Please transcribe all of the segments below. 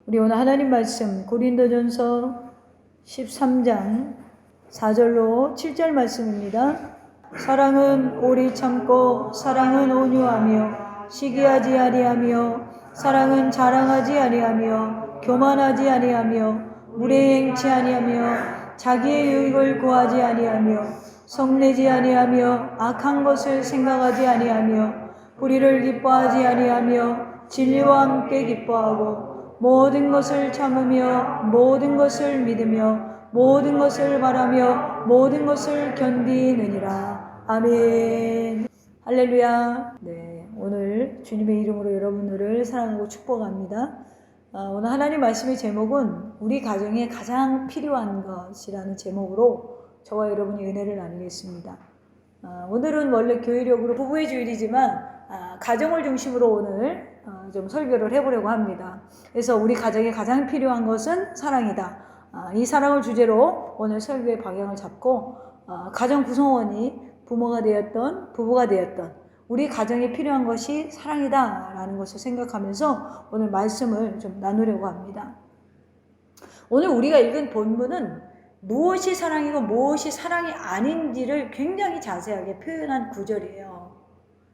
우리 오늘 하나님 말씀 고린도전서 13장 4절로 7절 말씀입니다. 사랑은 오래 참고 사랑은 온유하며 시기하지 아니하며 사랑은 자랑하지 아니하며 교만하지 아니하며 무례행치 아니하며 자기의 유익을 구하지 아니하며 성내지 아니하며 악한 것을 생각하지 아니하며 불의를 기뻐하지 아니하며 진리와 함께 기뻐하고 모든 것을 참으며 모든 것을 믿으며 모든 것을 바라며 모든 것을 견디느니라. 아멘. 할렐루야. 네, 오늘 주님의 이름으로 여러분들을 사랑하고 축복합니다. 오늘 하나님 말씀의 제목은 우리 가정에 가장 필요한 것이라는 제목으로 저와 여러분이 은혜를 나누겠습니다. 오늘은 원래 교회력으로 부부의 주일이지만 가정을 중심으로 오늘 좀 설교를 해보려고 합니다. 그래서 우리 가정에 가장 필요한 것은 사랑이다. 이 사랑을 주제로 오늘 설교의 방향을 잡고 가정 구성원이 부모가 되었던 부부가 되었던 우리 가정에 필요한 것이 사랑이다 라는 것을 생각하면서 오늘 말씀을 좀 나누려고 합니다. 오늘 우리가 읽은 본문은 무엇이 사랑이고 무엇이 사랑이 아닌지를 굉장히 자세하게 표현한 구절이에요.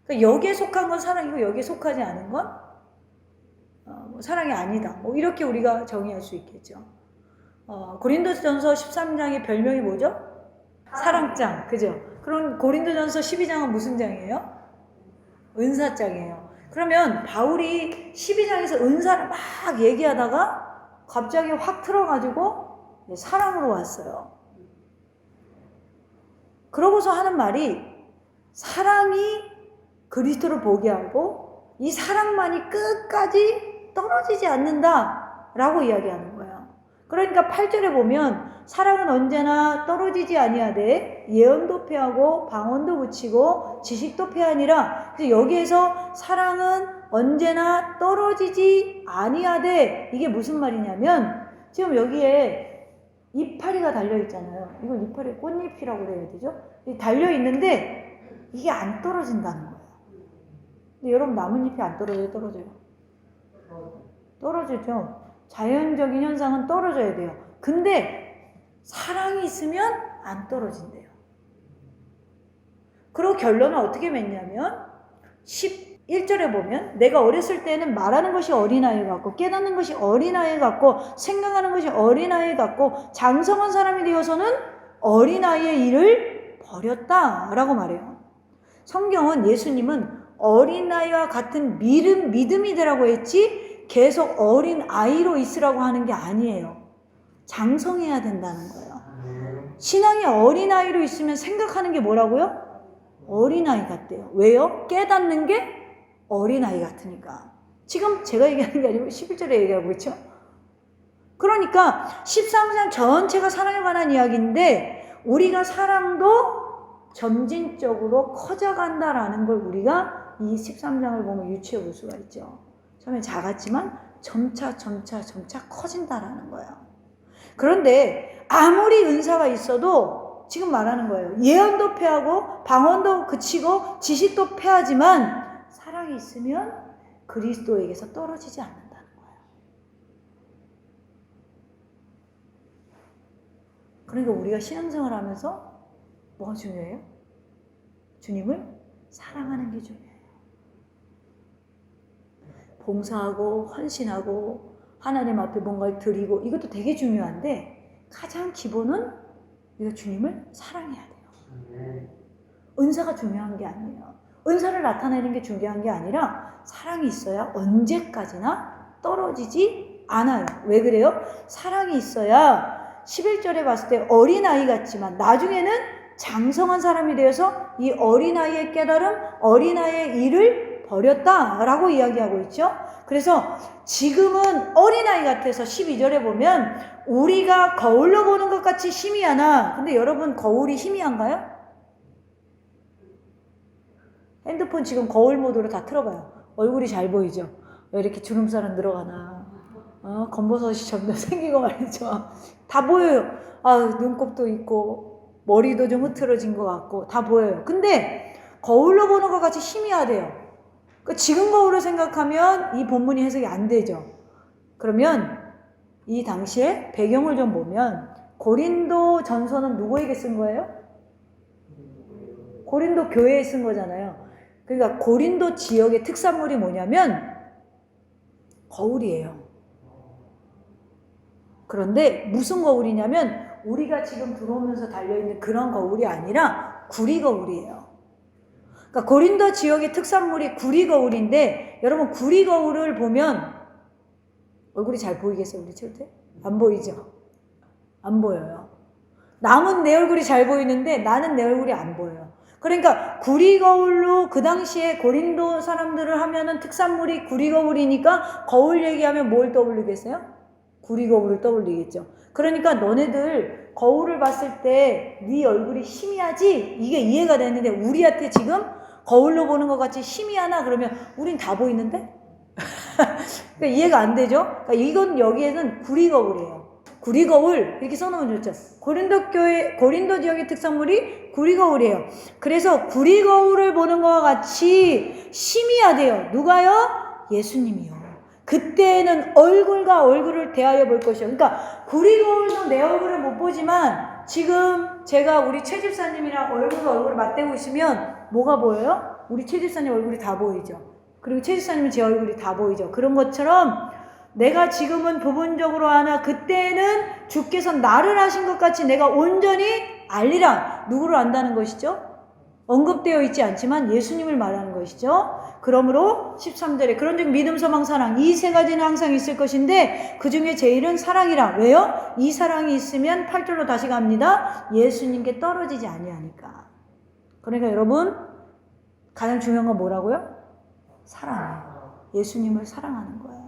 그러니까 여기에 속한 건 사랑이고 여기에 속하지 않은 건 사랑이 아니다. 이렇게 우리가 정의할 수 있겠죠. 고린도전서 13장의 별명이 뭐죠? 사랑장, 그죠? 그럼 고린도전서 12장은 무슨 장이에요? 은사장이에요. 그러면 바울이 12장에서 은사를 막 얘기하다가 갑자기 확 틀어가지고 사랑으로 왔어요. 그러고서 하는 말이 사랑이 그리스도를 보게 하고 이 사랑만이 끝까지 떨어지지 않는다 라고 이야기하는 거예요. 그러니까 8절에 보면 사랑은 언제나 떨어지지 아니하되 예언도 패하고 방언도 그치고 지식도 패하니라. 그래서 여기에서 사랑은 언제나 떨어지지 아니하되 이게 무슨 말이냐면 지금 여기에 이파리가 달려있잖아요. 이걸 이파리 꽃잎이라고 해야 되죠? 달려있는데 이게 안 떨어진다는 거예요. 근데 여러분 나뭇잎이 안 떨어져요? 떨어져요? 떨어지죠. 자연적인 현상은 떨어져야 돼요. 근데 사랑이 있으면 안 떨어진대요. 그리고 결론은 어떻게 맺냐면 11절에 보면 내가 어렸을 때는 말하는 것이 어린아이 같고 깨닫는 것이 어린아이 같고 생각하는 것이 어린아이 같고 장성한 사람이 되어서는 어린아이의 일을 버렸다라고 말해요. 성경은 예수님은 어린아이와 같은 믿음이 되라고 했지 계속 어린아이로 있으라고 하는 게 아니에요. 장성해야 된다는 거예요. 신앙이 어린아이로 있으면 생각하는 게 뭐라고요? 어린아이 같대요. 왜요? 깨닫는 게 어린아이 같으니까. 지금 제가 얘기하는 게 아니고 11절에 얘기하고 있죠. 그러니까 13장 전체가 사랑에 관한 이야기인데 우리가 사랑도 점진적으로 커져간다라는 걸 우리가 이 13장을 보면 유추해 볼 수가 있죠. 처음에 작았지만 점차 커진다라는 거예요. 그런데 아무리 은사가 있어도 지금 말하는 거예요. 예언도 패하고 방언도 그치고 지식도 패하지만 사랑이 있으면 그리스도에게서 떨어지지 않는다는 거예요. 그러니까 우리가 신앙생활 하면서 뭐가 중요해요? 주님을 사랑하는 게 중요해요. 봉사하고 헌신하고 하나님 앞에 뭔가를 드리고 이것도 되게 중요한데 가장 기본은 우리가 주님을 사랑해야 돼요. 은사가 중요한 게 아니에요. 은사를 나타내는 게 중요한 게 아니라 사랑이 있어야 언제까지나 떨어지지 않아요. 왜 그래요? 사랑이 있어야 11절에 봤을 때 어린아이 같지만 나중에는 장성한 사람이 되어서 이 어린아이의 깨달음, 어린아이의 일을 버렸다라고 이야기하고 있죠. 그래서 지금은 어린아이 같아서 12절에 보면 우리가 거울로 보는 것 같이 희미하나. 근데 여러분 거울이 희미한가요? 핸드폰 지금 거울 모드로 다 틀어봐요. 얼굴이 잘 보이죠? 왜 이렇게 주름살은 늘어가나. 검버섯이 점점 생기고 말이죠. 다 보여요. 눈곱도 있고 머리도 좀 흐트러진 것 같고 다 보여요. 근데 거울로 보는 것 같이 희미하대요. 지금 거울을 생각하면 이 본문이 해석이 안 되죠. 그러면 이 당시에 배경을 좀 보면 고린도 전서는 누구에게 쓴 거예요? 고린도 교회에 쓴 거잖아요. 그러니까 고린도 지역의 특산물이 뭐냐면 거울이에요. 그런데 무슨 거울이냐면 우리가 지금 들어오면서 달려있는 그런 거울이 아니라 구리 거울이에요. 그러니까 고린도 지역의 특산물이 구리 거울인데 여러분 구리 거울을 보면 얼굴이 잘 보이겠어요? 우리 찍을 때? 안 보이죠? 안 보여요. 남은 내 얼굴이 잘 보이는데 나는 내 얼굴이 안 보여요. 그러니까 구리 거울로 그 당시에 고린도 사람들을 하면은 특산물이 구리 거울이니까 거울 얘기하면 뭘 떠올리겠어요? 구리 거울을 떠올리겠죠. 그러니까 너네들 거울을 봤을 때 네 얼굴이 희미하지? 이게 이해가 되는데 우리한테 지금 거울로 보는 것 같이 희미하나? 그러면 우린 다 보이는데? 그러니까 이해가 안 되죠? 그러니까 이건 여기에는 구리 거울이에요. 구리 거울 이렇게 써놓으면 좋죠. 고린도 지역의 특산물이 구리 거울이에요. 그래서 구리 거울을 보는 것과 같이 희미하대요. 누가요? 예수님이요. 그때는 얼굴과 얼굴을 대하여 볼 것이요. 그러니까 구리 거울도 내 얼굴을 못 보지만 지금 제가 우리 최 집사님이랑 얼굴과 얼굴을 맞대고 있으면 뭐가 보여요? 우리 최 집사님 얼굴이 다 보이죠. 그리고 최 집사님은 제 얼굴이 다 보이죠. 그런 것처럼 내가 지금은 부분적으로 하나 그때는 주께서 나를 하신 것 같이 내가 온전히 알리라. 누구를 안다는 것이죠? 언급되어 있지 않지만 예수님을 말하는 것이죠. 그러므로 13절에 그런즉 믿음, 소망, 사랑 이 세 가지는 항상 있을 것인데 그 중에 제일은 사랑이라. 왜요? 이 사랑이 있으면 8절로 다시 갑니다. 예수님께 떨어지지 아니하니까. 그러니까 여러분 가장 중요한 건 뭐라고요? 사랑이에요. 예수님을 사랑하는 거예요.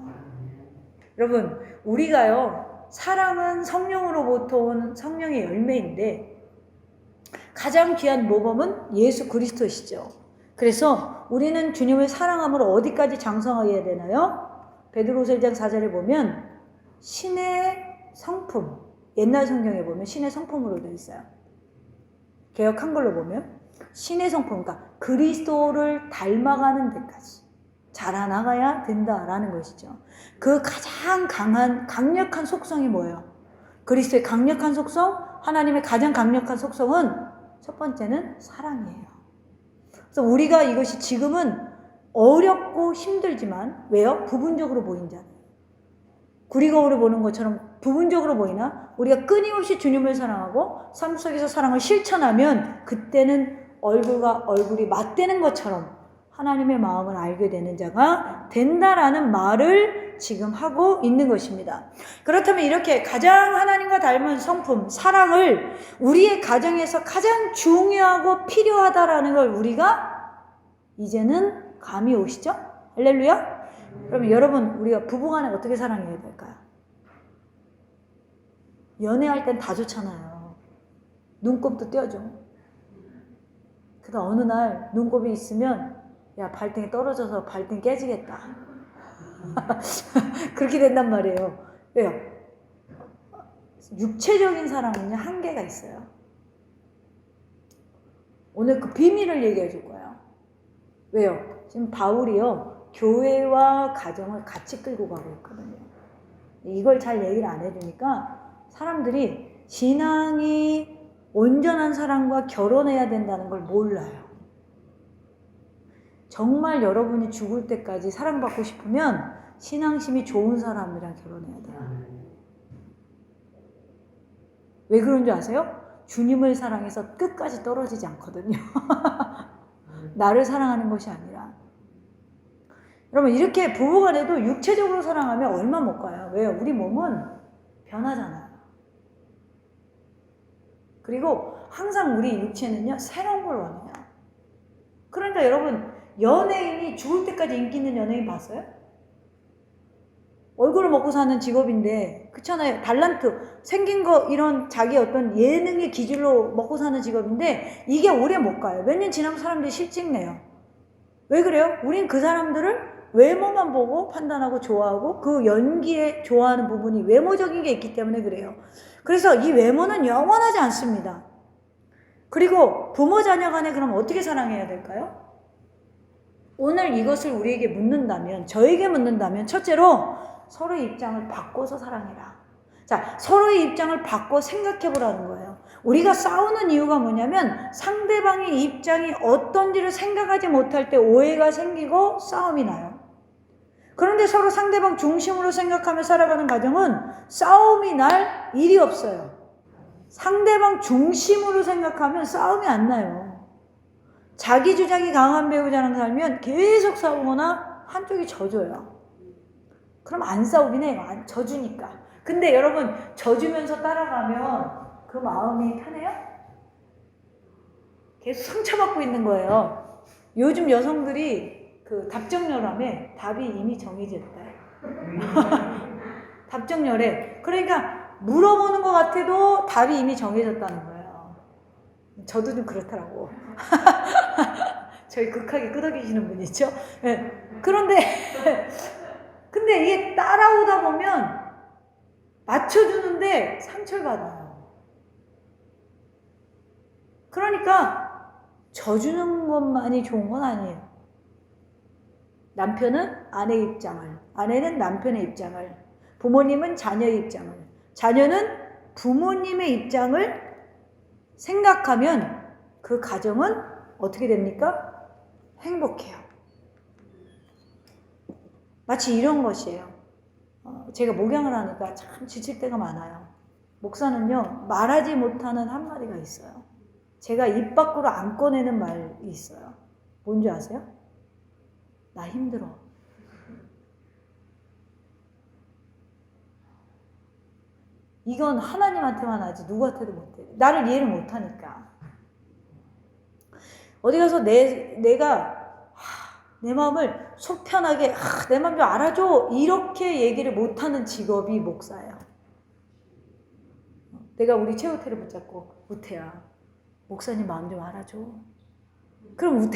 여러분 우리가요 사랑은 성령으로부터 온 성령의 열매인데 가장 귀한 모범은 예수 그리스도시죠. 그래서 우리는 주님을 사랑함으로 어디까지 장성하게 해야 되나요? 베드로후서 1장 4절에 보면 신의 성품, 옛날 성경에 보면 신의 성품으로 되어 있어요. 개역 한글로 보면 신의 성품, 그러니까 그리스도를 닮아가는 데까지 자라나가야 된다라는 것이죠. 그 가장 강력한 속성이 뭐예요? 그리스도의 강력한 속성, 하나님의 가장 강력한 속성은 첫 번째는 사랑이에요. 그래서 우리가 이것이 지금은 어렵고 힘들지만 왜요? 부분적으로 보인잖아요. 구리 거울을 보는 것처럼 부분적으로 보이나 우리가 끊임없이 주님을 사랑하고 삶 속에서 사랑을 실천하면 그때는 얼굴과 얼굴이 맞대는 것처럼 하나님의 마음을 알게 되는 자가 된다라는 말을 지금 하고 있는 것입니다. 그렇다면 이렇게 가장 하나님과 닮은 성품, 사랑을 우리의 가정에서 가장 중요하고 필요하다라는 걸 우리가 이제는 감이 오시죠? 할렐루야? 그러면 여러분 우리가 부부간에 어떻게 사랑해야 될까요? 연애할 땐 다 좋잖아요. 눈곱도 떼어줘. 그러다 어느 날 눈곱이 있으면 야 발등에 떨어져서 발등 깨지겠다. 그렇게 된단 말이에요. 왜요? 육체적인 사랑은요 한계가 있어요. 오늘 그 비밀을 얘기해 줄 거예요. 왜요? 지금 바울이요 교회와 가정을 같이 끌고 가고 있거든요. 이걸 잘 얘기를 안 해주니까 사람들이 신앙이 온전한 사람과 결혼해야 된다는 걸 몰라요. 정말 여러분이 죽을 때까지 사랑받고 싶으면 신앙심이 좋은 사람이랑 결혼해야 돼요. 왜 그런 줄 아세요? 주님을 사랑해서 끝까지 떨어지지 않거든요. 나를 사랑하는 것이 아니라. 여러분 이렇게 부부간에도 육체적으로 사랑하면 얼마 못 가요. 왜요? 우리 몸은 변하잖아요. 그리고 항상 우리 육체는요 새로운 걸 원해요. 그러니까 여러분 연예인이 죽을 때까지 인기 있는 연예인 봤어요? 얼굴을 먹고 사는 직업인데 그렇잖아요. 달란트 생긴 거 이런 자기 어떤 예능의 기질로 먹고 사는 직업인데 이게 오래 못 가요. 몇 년 지나면 사람들이 실직 내요. 왜 그래요? 우린 그 사람들을 외모만 보고 판단하고 좋아하고 그 연기에 좋아하는 부분이 외모적인 게 있기 때문에 그래요. 그래서 이 외모는 영원하지 않습니다. 그리고 부모 자녀 간에 그럼 어떻게 사랑해야 될까요? 오늘 이것을 우리에게 묻는다면, 저에게 묻는다면 첫째로 서로의 입장을 바꿔서 사랑해라. 자, 서로의 입장을 바꿔 생각해 보라는 거예요. 우리가 싸우는 이유가 뭐냐면 상대방의 입장이 어떤지를 생각하지 못할 때 오해가 생기고 싸움이 나요. 그런데 서로 상대방 중심으로 생각하며 살아가는 가정은 싸움이 날 일이 없어요. 상대방 중심으로 생각하면 싸움이 안 나요. 자기 주장이 강한 배우자랑 살면 계속 싸우거나 한쪽이 져줘요. 그럼 안 싸우긴 해요. 져주니까. 근데 여러분, 져주면서 따라가면 그 마음이 편해요? 계속 상처받고 있는 거예요. 요즘 여성들이 그 답정열함에 답이 이미 정해졌대. 답정열에. 그러니까 물어보는 것 같아도 답이 이미 정해졌다는 거예요. 저도 좀 그렇더라고. 저희 극하게 끄덕이시는 분 있죠? 네. 그런데 근데 이게 따라오다 보면 맞춰주는데 상처를 받아요. 그러니까 져주는 것만이 좋은 건 아니에요. 남편은 아내의 입장을, 아내는 남편의 입장을, 부모님은 자녀의 입장을, 자녀는 부모님의 입장을 생각하면 그 가정은 어떻게 됩니까? 행복해요. 마치 이런 것이에요. 제가 목양을 하니까 참 지칠 때가 많아요. 목사는요, 말하지 못하는 한마디가 있어요. 제가 입 밖으로 안 꺼내는 말이 있어요. 뭔지 아세요? 나 힘들어. 이건 하나님한테만 하지 누구한테도 못해. 나를 이해를 못하니까. 어디 가서 내가 내 마음을 속 편하게 내 마음 좀 알아줘 이렇게 얘기를 못하는 직업이 목사예요. 내가 우리 최우태를 붙잡고 우태야 목사님 마음 좀 알아줘. 그럼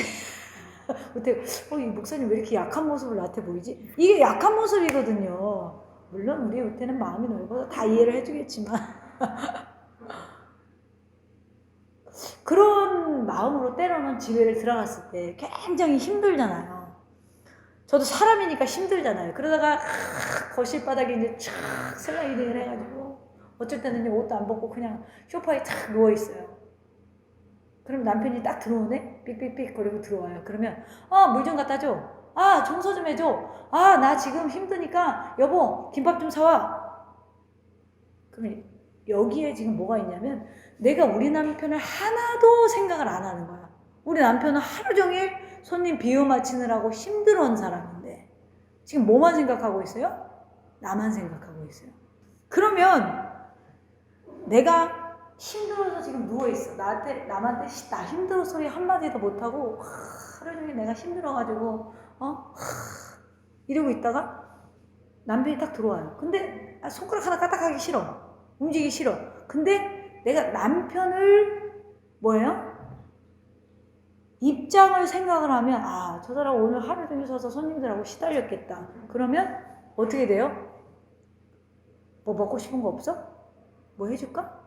우태가 이 목사님 왜 이렇게 약한 모습을 나한테 보이지? 이게 약한 모습이거든요. 물론 우리 우태는 마음이 넓어서 다 이해를 해주겠지만 그런 마음으로 때로는 집에 들어갔을 때 굉장히 힘들잖아요. 저도 사람이니까 힘들잖아요. 그러다가 거실 바닥에 이제 촥 슬라이딩을 해가지고 어쩔 때는 옷도 안 벗고 그냥 소파에 탁 누워있어요. 그럼 남편이 딱 들어오네? 삑삑삑 거리고 들어와요. 그러면 물 좀 갖다 줘. 청소 좀 해줘. 나 지금 힘드니까 여보 김밥 좀 사와. 그럼 여기에 지금 뭐가 있냐면 내가 우리 남편을 하나도 생각을 안 하는 거야. 우리 남편은 하루 종일 손님 비유 맞추느라고 힘들어한 사람인데 지금 뭐만 생각하고 있어요? 나만 생각하고 있어요. 그러면 내가 힘들어서 지금 누워있어. 남한테 나 힘들어 소리 한마디도 못하고 하루 종일 내가 힘들어가지고 이러고 있다가 남편이 딱 들어와요. 근데 손가락 하나 까딱하기 싫어. 움직이기 싫어. 근데 내가 남편을 뭐예요? 입장을 생각을 하면 저 사람 오늘 하루 종일 서서 손님들하고 시달렸겠다. 그러면 어떻게 돼요? 뭐 먹고 싶은 거 없어? 뭐 해줄까?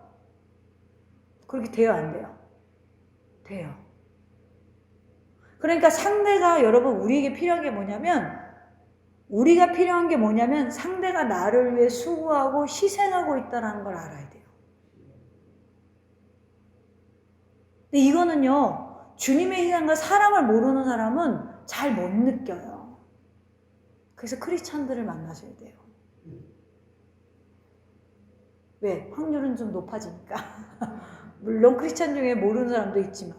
그렇게 돼요, 안 돼요? 돼요. 그러니까 상대가 여러분 우리에게 필요한 게 뭐냐면 우리가 필요한 게 뭐냐면 상대가 나를 위해 수고하고 희생하고 있다는 걸 알아야 돼요. 근데 이거는요, 주님의 희생과 사랑을 모르는 사람은 잘 못 느껴요. 그래서 크리스찬들을 만나셔야 돼요. 왜? 확률은 좀 높아지니까. 물론 크리스찬 중에 모르는 사람도 있지만.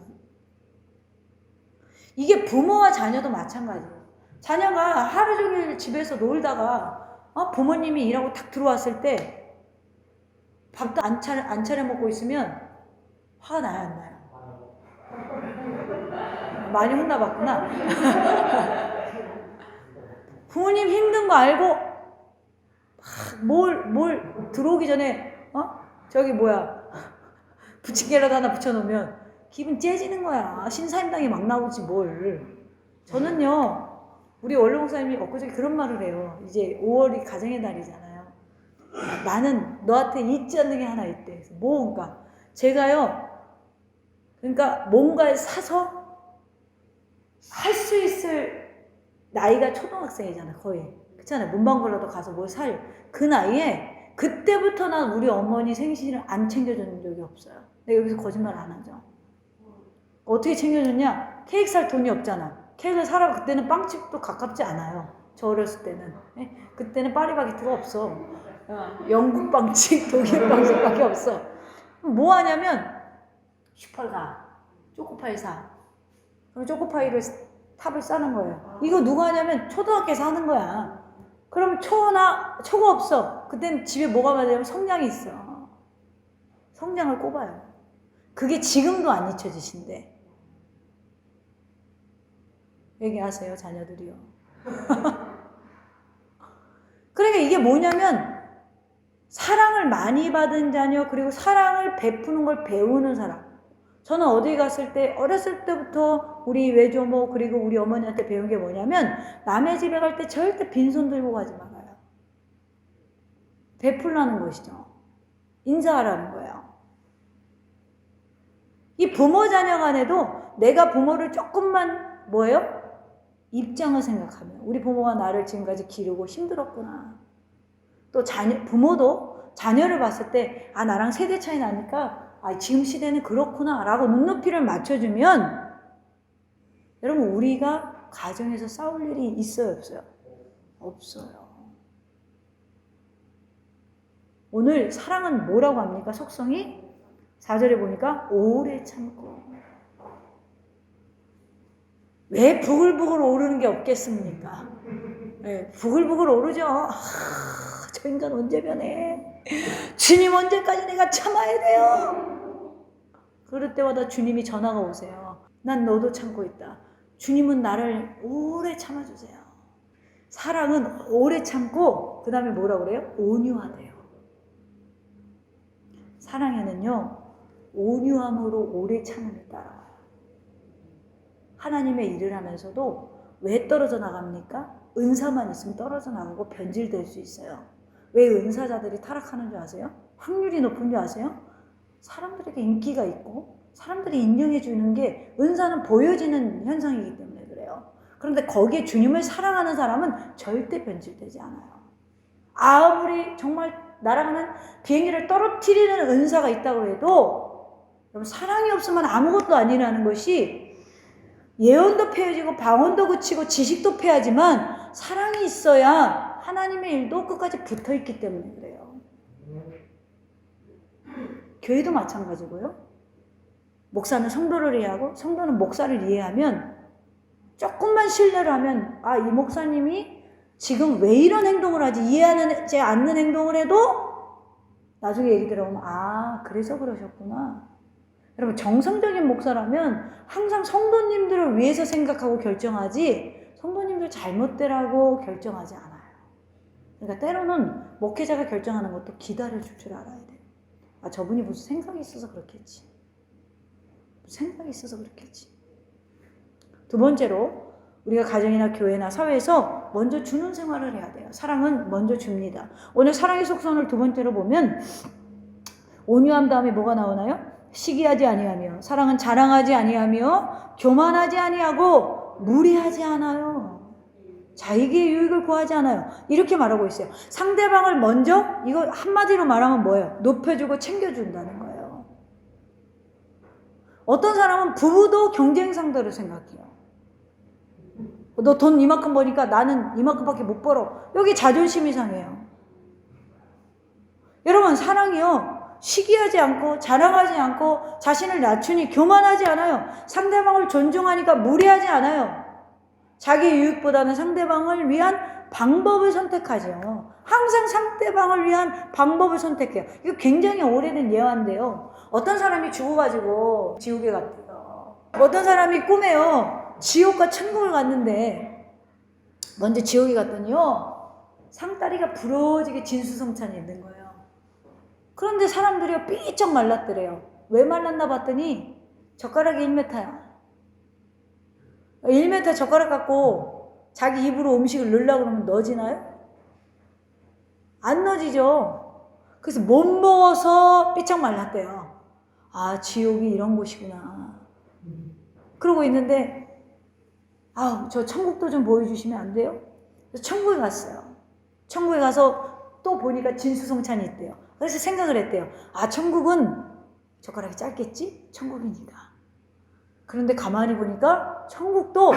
이게 부모와 자녀도 마찬가지예요. 자녀가 하루 종일 집에서 놀다가 부모님이 일하고 탁 들어왔을 때 밥도 안 차려 먹고 있으면 화가 나요, 안 나요? 많이 혼나봤구나. 부모님 힘든 거 알고 뭘 들어오기 전에 저기 부침개라도 하나 붙여놓으면 기분 째지는 거야. 신사임당이 막 나오지 뭘. 저는요, 우리 원로 목사님이 엊그저께 그런 말을 해요. 이제 5월이 가정의 달이잖아요. 나는 너한테 잊지 않는 게 하나 있대. 뭔가 제가요, 그러니까 뭔가를 사서 할 수 있을 나이가 초등학생이잖아, 거의. 그렇잖아요. 문방구라도 가서 뭘 살. 그 나이에 그때부터 난 우리 어머니 생신을 안 챙겨준 적이 없어요. 내가 여기서 거짓말 안 하죠. 어떻게 챙겨줬냐? 케이크 살 돈이 없잖아. 케이크를 사라고. 그때는 빵집도 가깝지 않아요. 저 어렸을 때는. 그때는 파리바게트가 없어. 영국 빵집, 독일 빵집밖에 없어. 뭐 하냐면 슈퍼 가, 초코파이 사. 그럼 초코파이를 탑을 싸는 거예요. 이거 누가 하냐면 초등학교에서 하는 거야. 그럼 초가 없어. 그때는 집에 뭐가 많냐면 성냥이 있어. 성냥을 꼽아요. 그게 지금도 안 잊혀지신대. 얘기하세요, 자녀들이요. 그러니까 이게 뭐냐면 사랑을 많이 받은 자녀, 그리고 사랑을 베푸는 걸 배우는 사람. 저는 어디 갔을 때 어렸을 때부터 우리 외조모 그리고 우리 어머니한테 배운 게 뭐냐면 남의 집에 갈 때 절대 빈손 들고 가지 말아요. 베풀라는 것이죠. 인사하라는 거예요. 이 부모 자녀 간에도 내가 부모를 조금만 뭐예요? 입장을 생각하면 우리 부모가 나를 지금까지 기르고 힘들었구나. 또 부모도 자녀를 봤을 때 나랑 세대 차이 나니까 지금 시대는 그렇구나 라고 눈높이를 맞춰주면 여러분 우리가 가정에서 싸울 일이 있어요 없어요? 없어요. 오늘 사랑은 뭐라고 합니까? 속성이 4절에 보니까 오래 참고. 왜 부글부글 오르는 게 없겠습니까? 네, 부글부글 오르죠. 저 인간 언제 변해? 주님 언제까지 내가 참아야 돼요? 그럴 때마다 주님이 전화가 오세요. 난 너도 참고 있다. 주님은 나를 오래 참아주세요. 사랑은 오래 참고 그 다음에 뭐라 그래요? 온유하대요. 사랑에는요 온유함으로 오래 참음이 따라와요. 하나님의 일을 하면서도 왜 떨어져 나갑니까? 은사만 있으면 떨어져 나가고 변질될 수 있어요. 왜 은사자들이 타락하는 줄 아세요? 확률이 높은 줄 아세요? 사람들에게 인기가 있고 사람들이 인정해 주는 게 은사는 보여지는 현상이기 때문에 그래요. 그런데 거기에 주님을 사랑하는 사람은 절대 변질되지 않아요. 아무리 정말 날아가는 비행기를 떨어뜨리는 은사가 있다고 해도 여러분 사랑이 없으면 아무것도 아니라는 것이 예언도 폐해지고 방언도 그치고 지식도 폐하지만 사랑이 있어야 하나님의 일도 끝까지 붙어있기 때문에 그래요. 교회도 마찬가지고요. 목사는 성도를 이해하고 성도는 목사를 이해하면 조금만 신뢰를 하면 이 목사님이 지금 왜 이런 행동을 하지 이해하지 않는 행동을 해도 나중에 얘기 들어보면 그래서 그러셨구나. 여러분 정상적인 목사라면 항상 성도님들을 위해서 생각하고 결정하지 성도님들 잘못되라고 결정하지 않아요. 그러니까 때로는 목회자가 결정하는 것도 기다려줄 줄 알아야 돼요. 저분이 무슨 생각이 있어서 그렇겠지. 생각이 있어서 그렇겠지. 두 번째로 우리가 가정이나 교회나 사회에서 먼저 주는 생활을 해야 돼요. 사랑은 먼저 줍니다. 오늘 사랑의 속성을 두 번째로 보면 온유함 다음에 뭐가 나오나요? 시기하지 아니하며 사랑은 자랑하지 아니하며 교만하지 아니하고 무례하지 않아요. 자기의 유익을 구하지 않아요. 이렇게 말하고 있어요. 상대방을 먼저 이거 한마디로 말하면 뭐예요? 높여주고 챙겨준다는 거예요. 어떤 사람은 부부도 경쟁 상대로 생각해요. 너 돈 이만큼 버니까 나는 이만큼밖에 못 벌어. 여기 자존심이 상해요. 여러분 사랑이요. 시기하지 않고 자랑하지 않고 자신을 낮추니 교만하지 않아요. 상대방을 존중하니까 무례하지 않아요. 자기 유익보다는 상대방을 위한 방법을 선택하죠. 항상 상대방을 위한 방법을 선택해요. 이거 굉장히 오래된 예화인데요. 어떤 사람이 죽어가지고 지옥에 갔대요. 어떤 사람이 꿈에요. 지옥과 천국을 갔는데 먼저 지옥에 갔더니요. 상다리가 부러지게 진수성찬이 있는 거예요. 그런데 사람들이 삐쩍 말랐더래요. 왜 말랐나 봤더니 젓가락이 1m야. 1m 젓가락 갖고 자기 입으로 음식을 넣으려고 그러면 넣어지나요? 안 넣어지죠. 그래서 못 먹어서 삐쩍 말랐대요. 지옥이 이런 곳이구나. 그러고 있는데 저 천국도 좀 보여주시면 안 돼요? 그래서 천국에 갔어요. 천국에 가서 또 보니까 진수성찬이 있대요. 그래서 생각을 했대요. 아, 천국은 젓가락이 짧겠지? 천국이니까. 그런데 가만히 보니까 천국도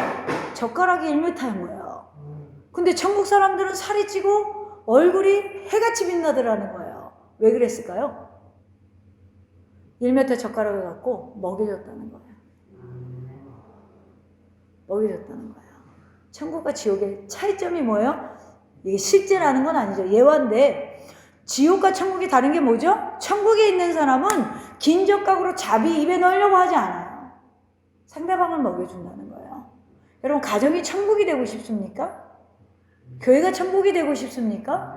젓가락이 1m인 거예요. 근데 천국 사람들은 살이 찌고 얼굴이 해같이 빛나더라는 거예요. 왜 그랬을까요? 1m 젓가락을 갖고 먹여줬다는 거예요. 먹여줬다는 거예요. 천국과 지옥의 차이점이 뭐예요? 이게 실제라는 건 아니죠. 예화인데 지옥과 천국이 다른 게 뭐죠? 천국에 있는 사람은 긴 젓가락으로 잡이 입에 넣으려고 하지 않아요. 상대방을 먹여준다는 거예요. 여러분, 가정이 천국이 되고 싶습니까? 교회가 천국이 되고 싶습니까?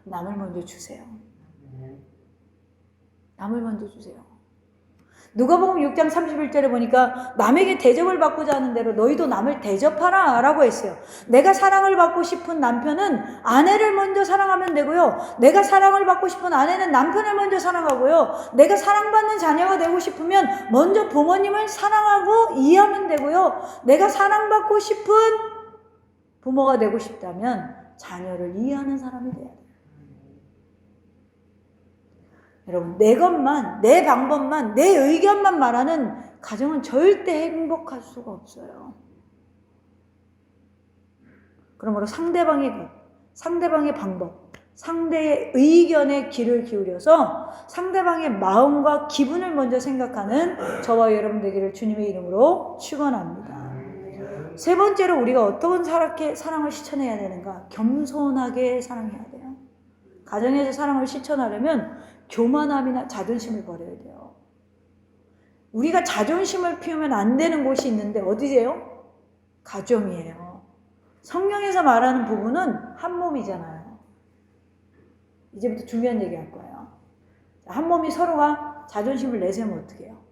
남을 먼저 주세요. 남을 먼저 주세요. 누가복음 6장 31절에 보니까 남에게 대접을 받고자 하는 대로 너희도 남을 대접하라 라고 했어요. 내가 사랑을 받고 싶은 남편은 아내를 먼저 사랑하면 되고요. 내가 사랑을 받고 싶은 아내는 남편을 먼저 사랑하고요. 내가 사랑받는 자녀가 되고 싶으면 먼저 부모님을 사랑하고 이해하면 되고요. 내가 사랑받고 싶은 부모가 되고 싶다면 자녀를 이해하는 사람이 돼야 돼요. 여러분, 내 것만, 내 방법만, 내 의견만 말하는 가정은 절대 행복할 수가 없어요. 그러므로 상대방의 것, 상대방의 방법, 상대의 의견에 귀를 기울여서 상대방의 마음과 기분을 먼저 생각하는 저와 여러분 되기를 주님의 이름으로 축원합니다. 세 번째로 우리가 어떤 사랑을 실천해야 되는가? 겸손하게 사랑해야 돼요. 가정에서 사랑을 실천하려면 교만함이나 자존심을 버려야 돼요. 우리가 자존심을 피우면 안 되는 곳이 있는데 어디세요? 가정이에요. 성경에서 말하는 부부는 한 몸이잖아요. 이제부터 중요한 얘기 할 거예요. 한 몸이 서로가 자존심을 내세우면 어떻게 해요?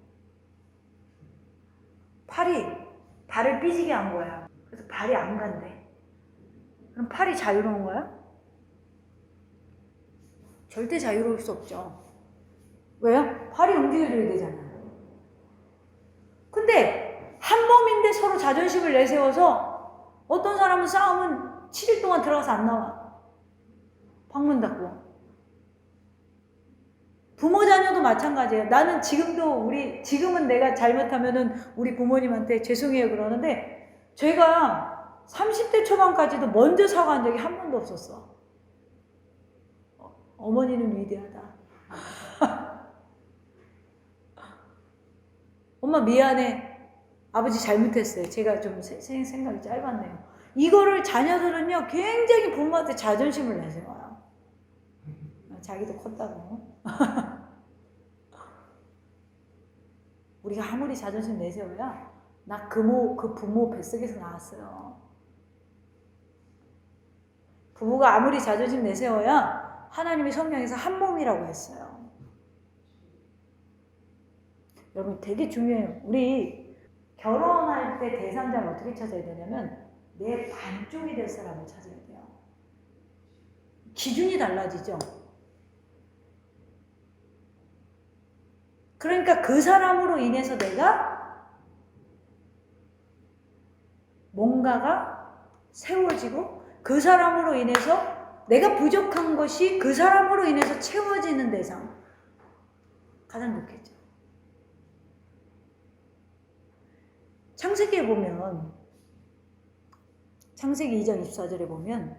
발을 삐지게 한 거야. 그래서 발이 안 간대. 그럼 팔이 자유로운 거야? 절대 자유로울 수 없죠. 왜요? 팔이 움직여줘야 되잖아요. 근데 한 몸인데 서로 자존심을 내세워서 어떤 사람은 싸우면 7일 동안 들어가서 안 나와. 방문 닫고. 부모 자녀도 마찬가지예요. 나는 지금은 내가 잘못하면은 우리 부모님한테 죄송해요 그러는데 제가 30대 초반까지도 먼저 사과한 적이 한 번도 없었어. 어머니는 위대하다. 엄마 미안해. 아버지 잘못했어요. 제가 좀 생각이 짧았네요. 이거를 자녀들은요 굉장히 부모한테 자존심을 내세워요. 자기도 컸다고. 우리가 아무리 자존심 내세워야 나 그 부모 뱃속에서 나왔어요. 부부가 아무리 자존심 내세워야 하나님이 성경에서 한 몸이라고 했어요. 여러분 되게 중요해요. 우리 결혼할 때 대상자를 어떻게 찾아야 되냐면 내 반쪽이 될 사람을 찾아야 돼요. 기준이 달라지죠. 그러니까 그 사람으로 인해서 내가 뭔가가 세워지고 그 사람으로 인해서 내가 부족한 것이 그 사람으로 인해서 채워지는 대상. 가장 좋겠죠. 창세기에 보면 창세기 2장 24절에 보면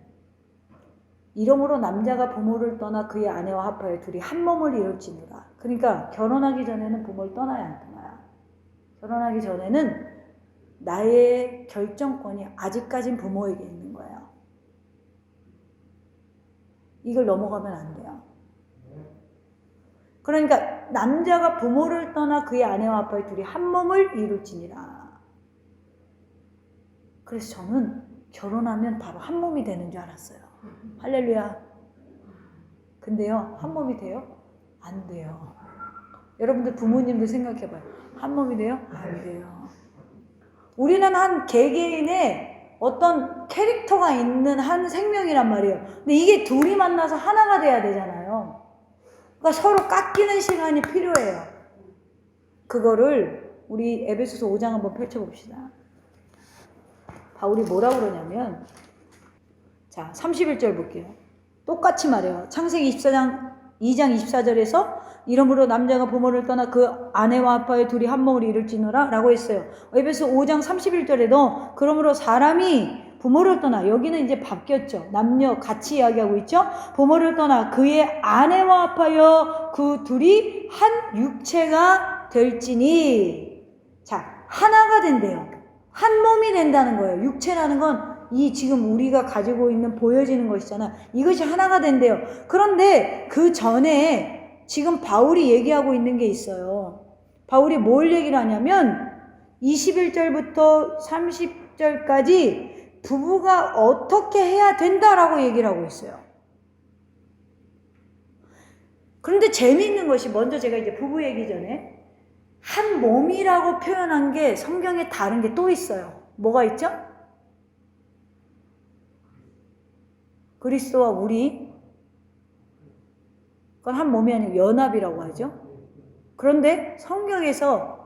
이러므로 남자가 부모를 떠나 그의 아내와 합하여 둘이 한 몸을 이룰지니라. 그러니까 결혼하기 전에는 부모를 떠나야 안 떠나요. 결혼하기 전에는 나의 결정권이 아직까진 부모에게 있는 거예요. 이걸 넘어가면 안 돼요. 그러니까 남자가 부모를 떠나 그의 아내와 합하여 둘이 한 몸을 이룰지니라. 그래서 저는 결혼하면 바로 한 몸이 되는 줄 알았어요. 할렐루야. 근데요, 한 몸이 돼요? 안 돼요. 여러분들 부모님들 생각해봐요. 한 몸이 돼요? 안 돼요. 우리는 한 개개인의 어떤 캐릭터가 있는 한 생명이란 말이에요. 근데 이게 둘이 만나서 하나가 돼야 되잖아요. 그러니까 서로 깎이는 시간이 필요해요. 그거를 우리 에베소서 5장 한번 펼쳐봅시다. 바울이 뭐라고 그러냐면 자, 31절 볼게요. 똑같이 말해요. 창세기 24장 2장 24절에서 이러므로 남자가 부모를 떠나 그 아내와 아빠의 둘이 한 몸을 이룰지노라 라고 했어요. 에베소 5장 31절에도 그러므로 사람이 부모를 떠나, 여기는 이제 바뀌었죠. 남녀 같이 이야기하고 있죠. 부모를 떠나 그의 아내와 아빠여 그 둘이 한 육체가 될지니. 자, 하나가 된대요. 한 몸이 된다는 거예요. 육체라는 건 이 지금 우리가 가지고 있는 보여지는 것이잖아. 이것이 하나가 된대요. 그런데 그 전에 지금 바울이 얘기하고 있는 게 있어요. 바울이 뭘 얘기를 하냐면 21절부터 30절까지 부부가 어떻게 해야 된다라고 얘기를 하고 있어요. 그런데 재미있는 것이, 먼저 제가 이제 부부 얘기 전에 한 몸이라고 표현한 게 성경에 다른 게 또 있어요. 뭐가 있죠? 그리스도와 우리, 그건 한 몸이 아니고 연합이라고 하죠. 그런데 성경에서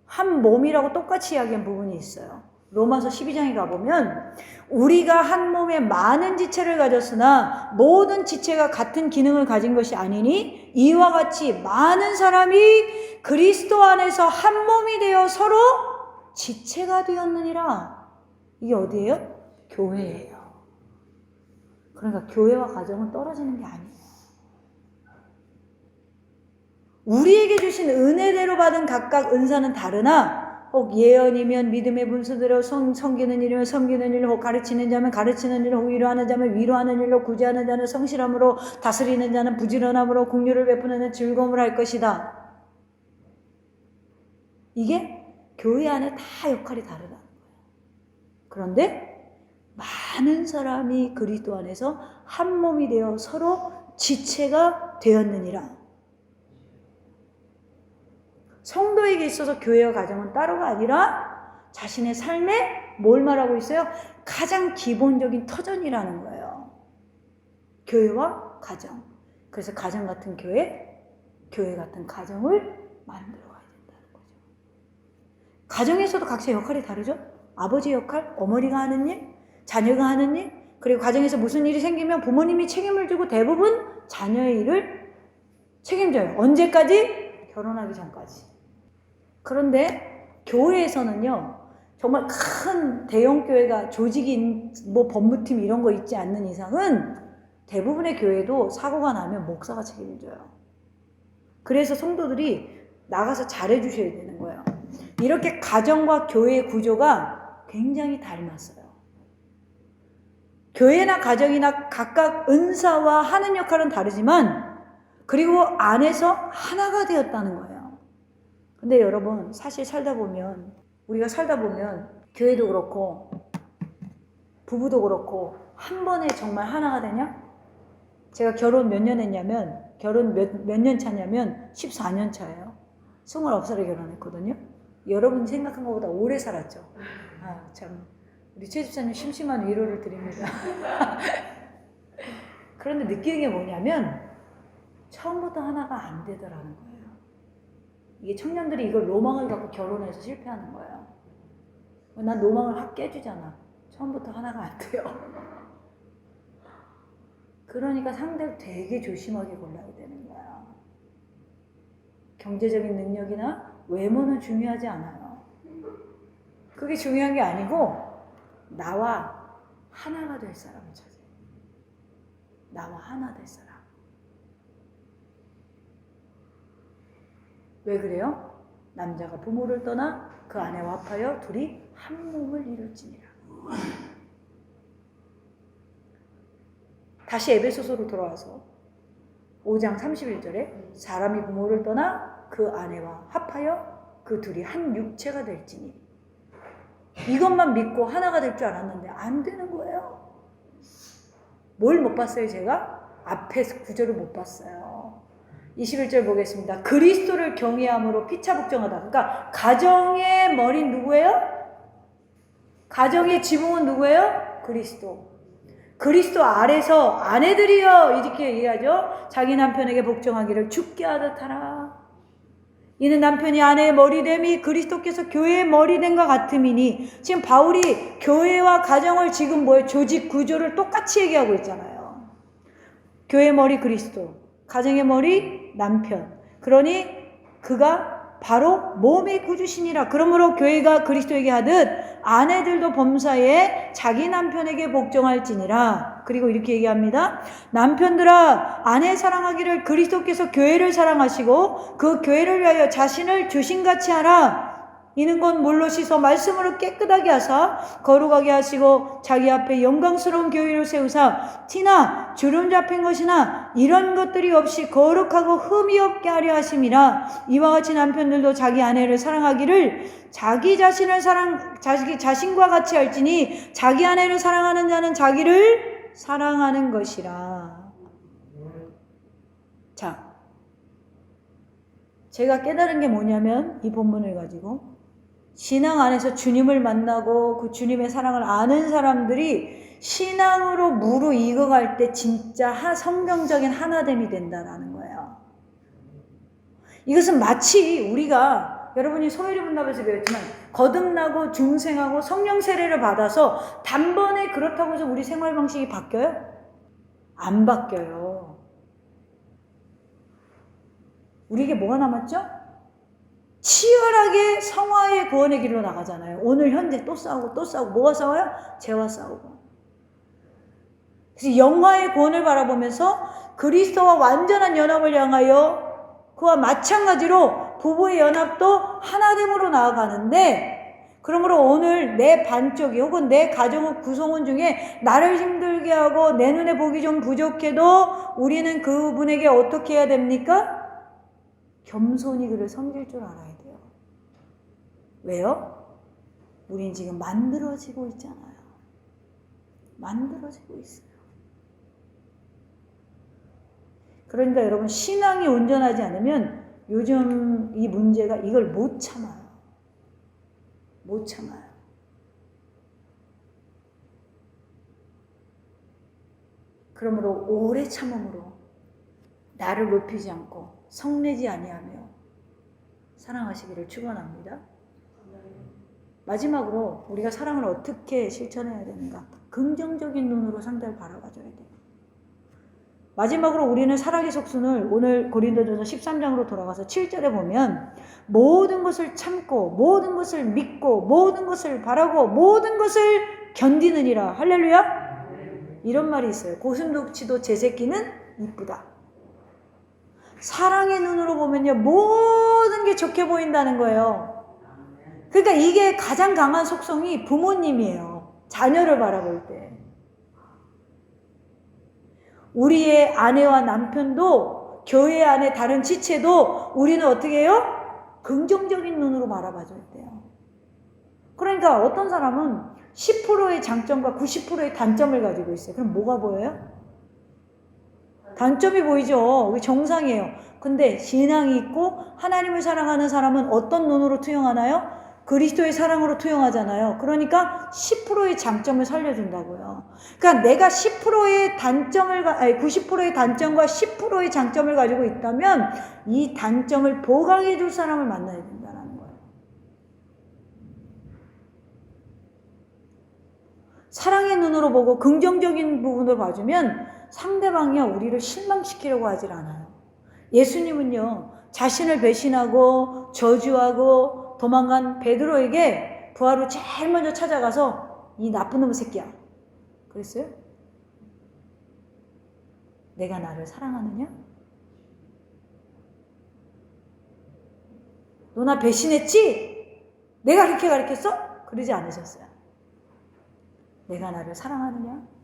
한 몸이라고 똑같이 이야기한 부분이 있어요. 로마서 12장에 가보면 우리가 한 몸에 많은 지체를 가졌으나 모든 지체가 같은 기능을 가진 것이 아니니 이와 같이 많은 사람이 그리스도 안에서 한 몸이 되어 서로 지체가 되었느니라. 이게 어디예요? 교회예요. 그러니까 교회와 가정은 떨어지는 게 아니에요. 우리에게 주신 은혜대로 받은 각각 은사는 다르나 혹 예언이면 믿음의 분수대로 섬기는 일이면 섬기는 일, 혹 가르치는 자면 가르치는 일, 혹 위로하는 자면 위로하는 일로, 구제하는 자는 성실함으로, 다스리는 자는 부지런함으로, 긍휼을 베푸는 자는 즐거움을 할 것이다. 이게 교회 안에 다 역할이 다르다는 거예요. 그런데 많은 사람이 그리스도 안에서 한 몸이 되어 서로 지체가 되었느니라. 성도에게 있어서 교회와 가정은 따로가 아니라 자신의 삶에 뭘 말하고 있어요? 가장 기본적인 터전이라는 거예요. 교회와 가정. 그래서 가정 같은 교회, 교회 같은 가정을 만들어 가야 된다는 거죠. 가정에서도 각자 역할이 다르죠? 아버지 역할, 어머니가 하는 일, 자녀가 하는 일, 그리고 가정에서 무슨 일이 생기면 부모님이 책임을 지고 대부분 자녀의 일을 책임져요. 언제까지? 결혼하기 전까지. 그런데 교회에서는요, 정말 큰 대형교회가 조직인 뭐 법무팀 이런 거 있지 않는 이상은 대부분의 교회도 사고가 나면 목사가 책임을 져요. 그래서 성도들이 나가서 잘해주셔야 되는 거예요. 이렇게 가정과 교회의 구조가 굉장히 닮았어요. 교회나 가정이나 각각 은사와 하는 역할은 다르지만 그리고 안에서 하나가 되었다는 거예요. 근데 여러분, 사실 우리가 살다 보면 교회도 그렇고 부부도 그렇고 한 번에 정말 하나가 되냐? 제가 결혼 몇 년 했냐면, 결혼 몇 년 차냐면 14년 차예요. 29살에 결혼했거든요. 여러분 생각한 것보다 오래 살았죠. 아, 참. 우리 최 집사님 심심한 위로를 드립니다. 그런데 느끼는 게 뭐냐면 처음부터 하나가 안 되더라는 거예요. 이게 청년들이 이걸 로망을 갖고 결혼해서 실패하는 거예요. 난 로망을 확 깨주잖아. 처음부터 하나가 안 돼요. 그러니까 상대를 되게 조심하게 골라야 되는 거야. 경제적인 능력이나 외모는 중요하지 않아요. 그게 중요한 게 아니고 나와 하나가 될 사람을 찾아요. 나와 하나 될 사람. 왜 그래요? 남자가 부모를 떠나 그 아내와 합하여 둘이 한 몸을 이룰지니라. 다시 에베소서로 돌아와서 5장 31절에 사람이 부모를 떠나 그 아내와 합하여 그 둘이 한 육체가 될지니. 이것만 믿고 하나가 될 줄 알았는데 안 되는 거예요. 뭘 못 봤어요, 제가? 앞에 구절을 못 봤어요. 21절 보겠습니다. 그리스도를 경외함으로 피차복종하다. 그러니까 가정의 머리는 누구예요? 가정의 지붕은 누구예요? 그리스도. 그리스도 아래서 아내들이여 이렇게 얘기하죠. 자기 남편에게 복종하기를 죽게 하듯 하라. 이는 남편이 아내의 머리됨이 그리스도께서 교회의 머리됨과 같음이니. 지금 바울이 교회와 가정을 지금 조직 구조를 똑같이 얘기하고 있잖아요. 교회 머리 그리스도, 가정의 머리 남편. 그러니 그가 바로 몸의 구주시니라. 그러므로 교회가 그리스도에게 하듯 아내들도 범사에 자기 남편에게 복종할지니라. 그리고 이렇게 얘기합니다. 남편들아, 아내 사랑하기를 그리스도께서 교회를 사랑하시고 그 교회를 위하여 자신을 주신같이 하라. 이는 곧 물로 씻어 말씀으로 깨끗하게 하사 거룩하게 하시고 자기 앞에 영광스러운 교회를 세우사 티나 주름 잡힌 것이나 이런 것들이 없이 거룩하고 흠이 없게 하려 하심이라. 이와 같이 남편들도 자기 아내를 사랑하기를 자기 자신과 같이 할지니 자기 아내를 사랑하는 자는 자기를 사랑하는 것이라. 자, 제가 깨달은 게 뭐냐면 이 본문을 가지고 신앙 안에서 주님을 만나고 그 주님의 사랑을 아는 사람들이 신앙으로 무르익어갈 때 진짜 성경적인 하나됨이 된다라는 거예요. 이것은 마치 우리가 여러분이 소요리 문답에서 배웠지만 거듭나고 중생하고 성령 세례를 받아서 단번에 그렇다고 해서 우리 생활 방식이 바뀌어요? 안 바뀌어요. 우리에게 뭐가 남았죠? 치열하게 성화의 구원의 길로 나가잖아요. 오늘 현재 또 싸우고 뭐가 싸워요? 죄와 싸우고. 그래서 영화의 구원을 바라보면서 그리스도와 완전한 연합을 향하여 그와 마찬가지로 부부의 연합도 하나됨으로 나아가는데, 그러므로 오늘 내 반쪽이 혹은 내 가정 구성원 중에 나를 힘들게 하고 내 눈에 보기 좀 부족해도 우리는 그분에게 어떻게 해야 됩니까? 겸손히 그를 섬길 줄 알아야 돼요. 왜요? 우린 지금 만들어지고 있잖아요. 만들어지고 있어요. 그러니까 여러분, 신앙이 온전하지 않으면 요즘 이 문제가 이걸 못 참아요. 못 참아요. 그러므로 오래 참음으로 나를 높이지 않고 성내지 아니하며 사랑하시기를 축원합니다. 마지막으로 우리가 사랑을 어떻게 실천해야 되는가? 긍정적인 눈으로 상대를 바라봐줘야 돼요. 마지막으로 우리는 사랑의 속순을 오늘 고린도전서 13장으로 돌아가서 7절에 보면 모든 것을 참고 모든 것을 믿고 모든 것을 바라고 모든 것을 견디느니라. 할렐루야. 이런 말이 있어요. 고슴도치도 제 새끼는 이쁘다. 사랑의 눈으로 보면요, 모든 게 좋게 보인다는 거예요. 그러니까 이게 가장 강한 속성이 부모님이에요. 자녀를 바라볼 때. 우리의 아내와 남편도, 교회 안에 다른 지체도 우리는 어떻게 해요? 긍정적인 눈으로 바라봐줘야 돼요. 그러니까 어떤 사람은 10%의 장점과 90%의 단점을 가지고 있어요. 그럼 뭐가 보여요? 단점이 보이죠. 그게 정상이에요. 근데 신앙이 있고 하나님을 사랑하는 사람은 어떤 눈으로 투영하나요? 그리스도의 사랑으로 투영하잖아요. 그러니까 10%의 장점을 살려준다고요. 그러니까 내가 10%의 단점을, 90%의 단점과 10%의 장점을 가지고 있다면 이 단점을 보강해 줄 사람을 만나야 된다는 거예요. 사랑의 눈으로 보고 긍정적인 부분을 봐주면 상대방이요, 우리를 실망시키려고 하질 않아요. 예수님은요, 자신을 배신하고 저주하고 도망간 베드로에게 부하로 제일 먼저 찾아가서 이 나쁜 놈의 새끼야, 그랬어요? 내가 나를 사랑하느냐? 너 나 배신했지? 내가 그렇게 가르쳤어? 그러지 않으셨어요. 내가 나를 사랑하느냐?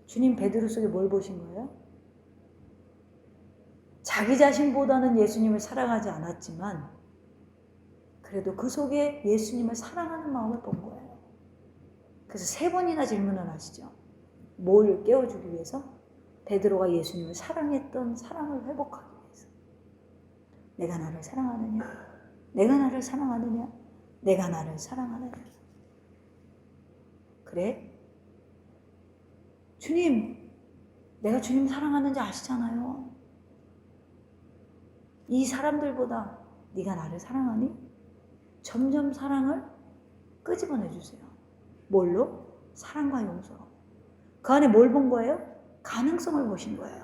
주님 베드로 속에 뭘 보신 거예요? 자기 자신보다는 예수님을 사랑하지 않았지만 그래도 그 속에 예수님을 사랑하는 마음을 본 거예요. 그래서 3번이나 질문을 하시죠. 뭘 깨워주기 위해서? 베드로가 예수님을 사랑했던 사랑을 회복하기 위해서. 내가 나를 사랑하느냐? 내가 나를 사랑하느냐? 내가 나를 사랑하느냐? 그래? 주님, 내가 주님 사랑하는지 아시잖아요. 이 사람들보다 네가 나를 사랑하니? 점점 사랑을 끄집어내 주세요. 뭘로? 사랑과 용서로. 그 안에 뭘 본 거예요? 가능성을 보신 거예요.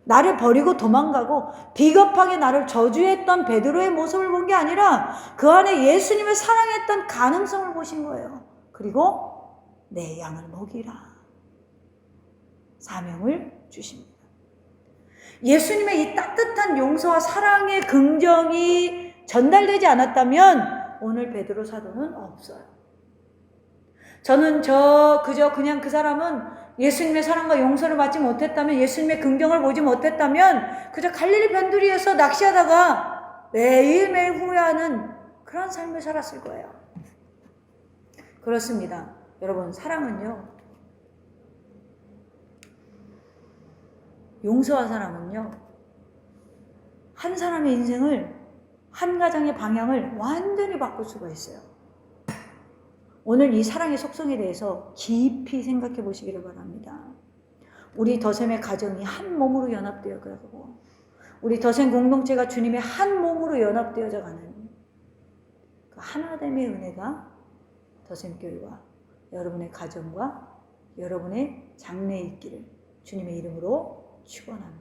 나를 버리고 도망가고 비겁하게 나를 저주했던 베드로의 모습을 본 게 아니라 그 안에 예수님을 사랑했던 가능성을 보신 거예요. 그리고 내 양을 먹이라. 사명을 주십니다. 예수님의 이 따뜻한 용서와 사랑의 긍정이 전달되지 않았다면 오늘 베드로 사도는 없어요. 저는 그저 그냥 그 사람은 예수님의 사랑과 용서를 받지 못했다면, 예수님의 긍정을 보지 못했다면 그저 갈릴리 변두리에서 낚시하다가 매일매일 후회하는 그런 삶을 살았을 거예요. 그렇습니다. 여러분, 사랑은요, 용서와 사랑은요, 한 사람의 인생을, 한 가정의 방향을 완전히 바꿀 수가 있어요. 오늘 이 사랑의 속성에 대해서 깊이 생각해 보시기를 바랍니다. 우리 더샘의 가정이 한 몸으로 연합되어 가고, 우리 더샘 공동체가 주님의 한 몸으로 연합되어져 가는 그 하나됨의 은혜가 더샘교회와 여러분의 가정과 여러분의 장래에 있기를 주님의 이름으로 축원합니다.